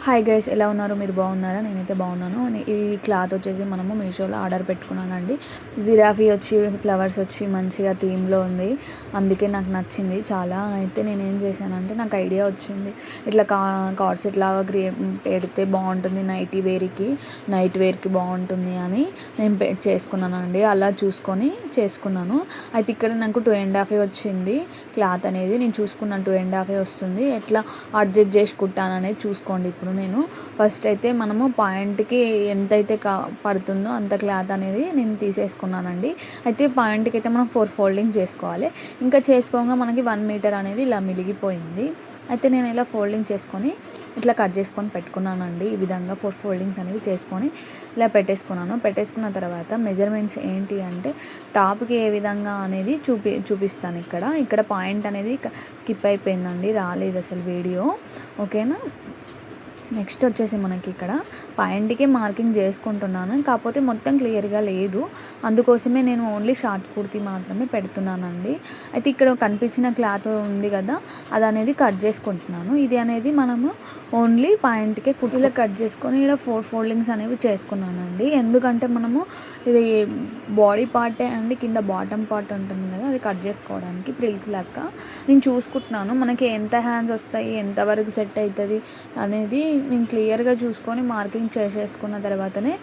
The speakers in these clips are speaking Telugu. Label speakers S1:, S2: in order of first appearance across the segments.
S1: హాయ్ గైస్, ఎలా ఉన్నారు? మీరు బాగున్నారా? నేనైతే బాగున్నాను. ఈ క్లాత్ వచ్చేసి మనము మీషోలో ఆర్డర్ పెట్టుకున్నానండి. జిరాఫీ వచ్చి ఫ్లవర్స్ వచ్చి మంచిగా థీమ్లో ఉంది, అందుకే నాకు నచ్చింది చాలా. అయితే నేను ఏం చేశానంటే, నాకు ఐడియా వచ్చింది ఇట్లా కార్డ్ సెట్ లాగా పెడితే బాగుంటుంది నైట్ వేర్కి బాగుంటుంది అని నేను చేసుకున్నానండి. అలా చూసుకొని చేసుకున్నాను. అయితే ఇక్కడ నాకు 2.5 వచ్చింది క్లాత్ అనేది. నేను చూసుకున్నాను 2.5 వస్తుంది. ఎట్లా అడ్జస్ట్ చేసి కుట్టాను అనేది చూసుకోండి. ఇప్పుడు నేను ఫస్ట్ అయితే మనము పాయింట్కి ఎంతైతే పడుతుందో అంత క్లాత్ అనేది నేను తీసేసుకున్నానండి. అయితే పాయింట్కి అయితే మనం 4 ఫోల్డింగ్ చేసుకోవాలి. ఇంకా చేసుకోగా మనకి 1 మీటర్ అనేది ఇలా మిలిగిపోయింది. అయితే నేను ఇలా ఫోల్డింగ్ చేసుకొని ఇట్లా కట్ చేసుకొని పెట్టుకున్నానండి. ఈ విధంగా 4 ఫోల్డింగ్స్ అనేవి చేసుకొని ఇలా పెట్టేసుకున్న తర్వాత మెజర్మెంట్స్ ఏంటి అంటే, టాప్కి ఏ విధంగా అనేది చూపిస్తాను. ఇక్కడ పాయింట్ అనేది స్కిప్ అయిపోయిందండి, రాలేదు అసలు వీడియో. ఓకేనా. నెక్స్ట్ వచ్చేసి మనకి ఇక్కడ పాయింట్కే మార్కింగ్ చేసుకుంటున్నాను, కాకపోతే మొత్తం క్లియర్గా లేదు. అందుకోసమే నేను ఓన్లీ షార్ట్ కుర్తీ మాత్రమే పెడుతున్నానండి. అయితే ఇక్కడ కనిపించిన క్లాత్ ఉంది కదా, అది అనేది కట్ చేసుకుంటున్నాను. ఇది అనేది మనము ఓన్లీ పాయింట్కే కుర్తీలో కట్ చేసుకొని ఇక్కడ 4 ఫోల్డింగ్స్ అనేవి చేసుకున్నానండి. ఎందుకంటే మనము ఇది బాడీ పార్టే అండి, కింద బాటమ్ పార్ట్ ఉంటుంది కదా, అది కట్ చేసుకోవడానికి ప్రిల్స్ లెక్క నేను చూసుకుంటున్నాను. మనకి ఎంత హ్యాండ్స్ వస్తాయి, ఎంతవరకు సెట్ అవుతుంది అనేది నేను క్లియర్గా చూసుకొని మార్కింగ్ చేసేసుకున్న తర్వాతనే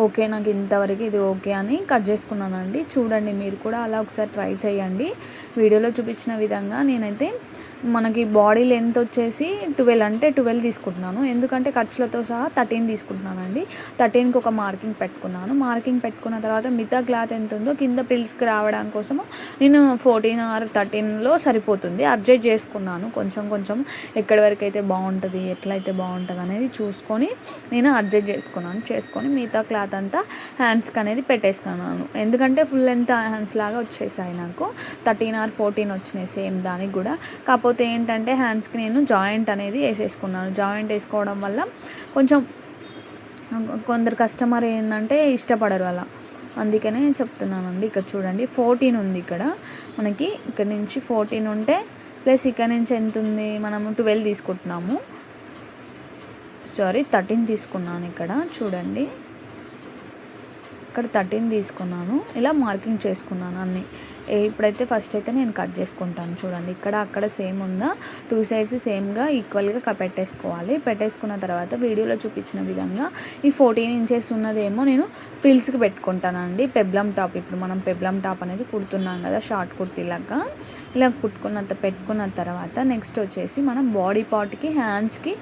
S1: ఓకే, నాకు ఇంతవరకు ఇది ఓకే అని కట్ చేసుకున్నానండి. చూడండి, మీరు కూడా అలా ఒకసారి ట్రై చేయండి. వీడియోలో చూపించిన విధంగా నేనైతే మనకి బాడీ లెంత్ వచ్చేసి 12 తీసుకుంటున్నాను. ఎందుకంటే ఖర్చులతో సహా 13 తీసుకుంటున్నానండి. 13కి ఒక మార్కింగ్ పెట్టుకున్నాను. మార్కింగ్ పెట్టుకున్న తర్వాత మిగతా క్లాత్ ఎంత ఉందో కింద పిల్స్కి రావడం కోసము నేను 14 or 13లో సరిపోతుంది అడ్జస్ట్ చేసుకున్నాను. కొంచెం ఎక్కడి వరకు అయితే బాగుంటుంది, ఎట్లయితే బాగుంటుంది అనేది చూసుకొని నేను అడ్జస్ట్ చేసుకొని మిగతా క్లాత్ అంతా హ్యాండ్స్కి అనేది పెట్టేసుకున్నాను. ఎందుకంటే ఫుల్ లెంత్ హ్యాండ్స్ లాగా వచ్చేసాయి నాకు. 13 or 14 వచ్చినాయి సేమ్ దానికి కూడా. కాకపోతే ఏంటంటే హ్యాండ్స్కి నేను జాయింట్ అనేది వేసేసుకున్నాను. జాయింట్ వేసుకోవడం వల్ల కొంచెం కొందరు కస్టమర్ ఏంటంటే ఇష్టపడరు అలా, అందుకనే చెప్తున్నానండి. ఇక్కడ చూడండి 14 ఉంది. మనకి ఇక్కడ నుంచి 14 ఉంటే ప్లస్ ఇక్కడ నుంచి ఎంత ఉంది, మనము 12 తీసుకుంటున్నాము. 13 తీసుకున్నాను. ఇక్కడ చూడండి, ఇక్కడ 13 తీసుకున్నాను. ఇలా మార్కింగ్ చేసుకున్నాను అన్నీ. ఇప్పుడైతే ఫస్ట్ అయితే నేను కట్ చేసుకుంటాను. చూడండి, అక్కడ సేమ్ ఉందా, 2 సైడ్స్ సేమ్గా ఈక్వల్గా పెట్టేసుకున్న తర్వాత వీడియోలో చూపించిన విధంగా ఈ 14 ఇంచెస్ ఉన్నదేమో నేను ప్రిల్స్కి పెట్టుకుంటానండి. పెబ్లం టాప్, ఇప్పుడు మనం పెబ్లం టాప్ అనేది కుడుతున్నాం కదా షార్ట్ కుర్తీలాగా, ఇలా పెట్టుకున్న తర్వాత నెక్స్ట్ వచ్చేసి మనం బాడీ పార్ట్కి హ్యాండ్స్కి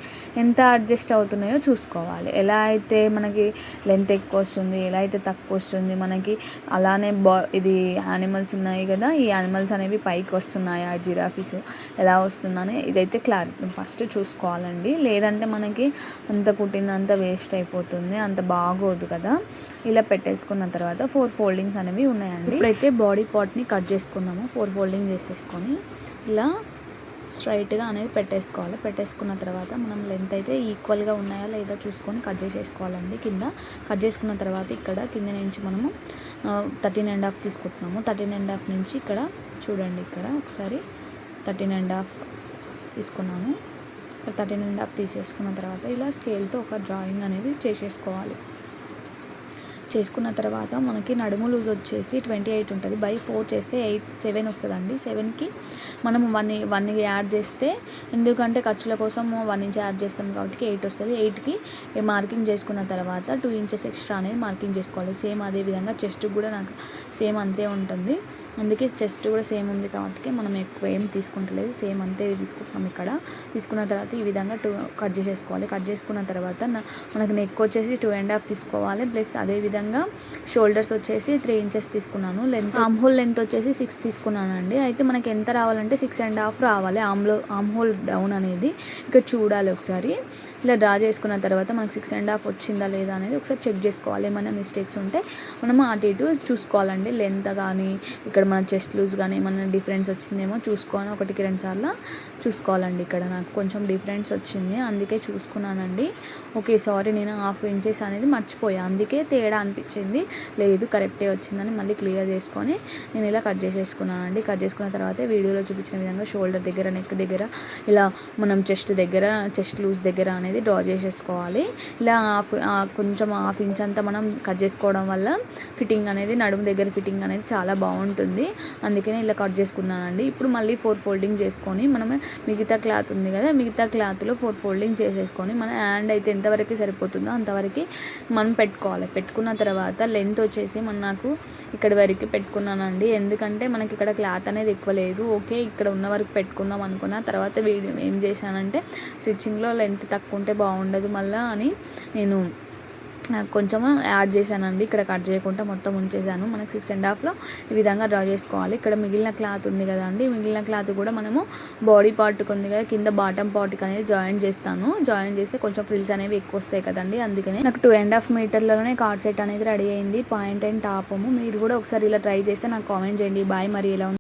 S1: ఎంత అడ్జస్ట్ అవుతున్నాయో చూసుకోవాలి. ఎలా అయితే మనకి లెంత్ ఎక్కువ వస్తుంది, ఎలా అయితే తక్కువ వస్తుంది మనకి, అలానే ఇది యానిమల్స్ ఉన్నాయి కదా, ఈ యానిమల్స్ అనేవి పైకి వస్తున్నాయా, జిరాఫీస్ ఎలా వస్తుందని ఇదైతే క్లారిటీ ఫస్ట్ చూసుకోవాలండి. లేదంటే మనకి అంత కుట్టిందంతా వేస్ట్ అయిపోతుంది, అంత బాగోదు కదా. ఇలా పెట్టేసుకున్న తర్వాత 4 ఫోల్డింగ్స్ అనేవి ఉన్నాయండి. ఇప్పుడైతే బాడీ పార్ట్ని కట్ చేసుకుందాము. 4 ఫోల్డింగ్ చేసేసుకొని ఇలా స్ట్రైట్గా అనేది పెట్టేసుకున్న తర్వాత మనం లెంత్ అయితే ఈక్వల్గా ఉన్నాయా లేదా చూసుకొని కట్ చేసేసుకోవాలండి. కింద కట్ చేసుకున్న తర్వాత ఇక్కడ కింద నుంచి మనము 13.5 తీసుకుంటున్నాము. 13.5 నుంచి ఇక్కడ చూడండి, ఇక్కడ ఒకసారి 13.5 తీసుకున్నాను. 13.5 తీసేసుకున్న తర్వాత ఇలా స్కేల్తో ఒక డ్రాయింగ్ అనేది చేసుకున్న తర్వాత మనకి నడుము లూజ్ వచ్చేసి 28 ఉంటుంది. బై 4 చేస్తే 7 వస్తుందండి. 7కి మనం 1 యాడ్ చేస్తే, ఎందుకంటే ఖర్చుల కోసం 1 ఇంచ్ యాడ్ చేస్తాం కాబట్టి 8 వస్తుంది. 8కి మార్కింగ్ చేసుకున్న తర్వాత 2 ఇంచెస్ ఎక్స్ట్రా అనేది మార్కింగ్ చేసుకోవాలి. సేమ్ అదే విధంగా చెస్ట్ కూడా నాకు సేమ్ అంతే ఉంటుంది. అందుకే చెస్ట్ కూడా సేమ్ ఉంది కాబట్టి మనం ఎక్కువ ఏం తీసుకుంటలేదు, సేమ్ అంతే తీసుకుంటున్నాం. తీసుకున్న తర్వాత ఈ విధంగా కట్ చేసేసుకోవాలి. కట్ చేసుకున్న తర్వాత మనకి నెక్ వచ్చేసి 2.5 తీసుకోవాలి. ప్లస్ అదేవిధంగా షోల్డర్స్ వచ్చేసి 3 ఇంచెస్ తీసుకున్నాను. ఆర్మ్ హోల్ లెంత్ వచ్చేసి 6 తీసుకున్నానండి. అయితే మనకి ఎంత రావాలంటే 6.5 రావాలి. ఆర్మ్ హోల్ డౌన్ అనేది ఇక్కడ చూడాలి ఒకసారి. ఇలా డ్రా చేసుకున్న తర్వాత మనకి 6.5 వచ్చిందా లేదా అనేది ఒకసారి చెక్ చేసుకోవాలి. ఏమైనా మిస్టేక్స్ ఉంటే మనం అటు ఇటు చూసుకోవాలండి. లెంత్ కానీ ఇక్కడ మన చెస్ట్ లూజ్ కానీ ఏమైనా డిఫరెన్స్ వచ్చిందేమో చూసుకొని 1-2 సార్లు చూసుకోవాలండి. ఇక్కడ నాకు కొంచెం డిఫరెన్స్ వచ్చింది, అందుకే చూసుకున్నానండి. ఓకే, సారీ, నేను 1/2 ఇంచెస్ అనేది మర్చిపోయా, అందుకే తేడా అనిపించింది. లేదు, కరెక్టే వచ్చిందని మళ్ళీ క్లియర్ చేసుకొని నేను ఇలా కట్ చేసేసుకున్నానండి. కట్ చేసుకున్న తర్వాత వీడియోలో చూపించిన విధంగా షోల్డర్ దగ్గర, నెక్ దగ్గర, ఇలా మనం చెస్ట్ లూజ్ దగ్గర అనేది అనేది డ్రా చేసేసుకోవాలి. ఇలా కొంచెం హాఫ్ ఇంచ్ అంతా మనం కట్ చేసుకోవడం వల్ల ఫిట్టింగ్ అనేది నడుము దగ్గర ఫిట్టింగ్ అనేది చాలా బాగుంటుంది. అందుకనే ఇలా కట్ చేసుకున్నానండి. ఇప్పుడు మళ్ళీ 4 ఫోల్డింగ్ చేసుకొని మనం మిగతా క్లాత్ ఉంది కదా, మిగతా క్లాత్లో 4 ఫోల్డింగ్ చేసేసుకొని మన హ్యాండ్ అయితే ఎంతవరకు సరిపోతుందో అంతవరకు మనం పెట్టుకోవాలి. పెట్టుకున్న తర్వాత లెంత్ వచ్చేసి నాకు ఇక్కడ వరకు పెట్టుకున్నానండి. ఎందుకంటే మనకి ఇక్కడ క్లాత్ అనేది ఎక్కువ లేదు. ఓకే, ఇక్కడ ఉన్న వరకు పెట్టుకుందాం అనుకున్న తర్వాత వీడియో ఏం చేశానంటే స్టిచ్చింగ్లో లెంత్ తక్కువ ఉంటే బాగుండదు మళ్ళీ అని నేను కొంచెం యాడ్ చేశానండి. ఇక్కడ కట్ చేయకుండా మొత్తం ఉంచేసాను. మనకు 6.5లో ఈ విధంగా డ్రా చేసుకోవాలి. ఇక్కడ మిగిలిన క్లాత్ ఉంది కదా అండి, మిగిలిన క్లాత్ కూడా మనము బాడీ పార్ట్కి ఉంది కదా, కింద బాటమ్ పార్ట్కి అనేది జాయిన్ చేస్తాను. జాయిన్ చేస్తే కొంచెం ఫ్రిల్స్ అనేవి ఎక్కువ వస్తాయి కదండి, అందుకని నాకు 2.5 మీటర్లోనే కార్డ్ సెట్ అనేది రెడీ అయింది, పాయింట్ అండ్ టాపము. మీరు కూడా ఒకసారి ఇలా ట్రై చేస్తే నాకు కామెంట్ చేయండి. బాయ్. మరి ఎలా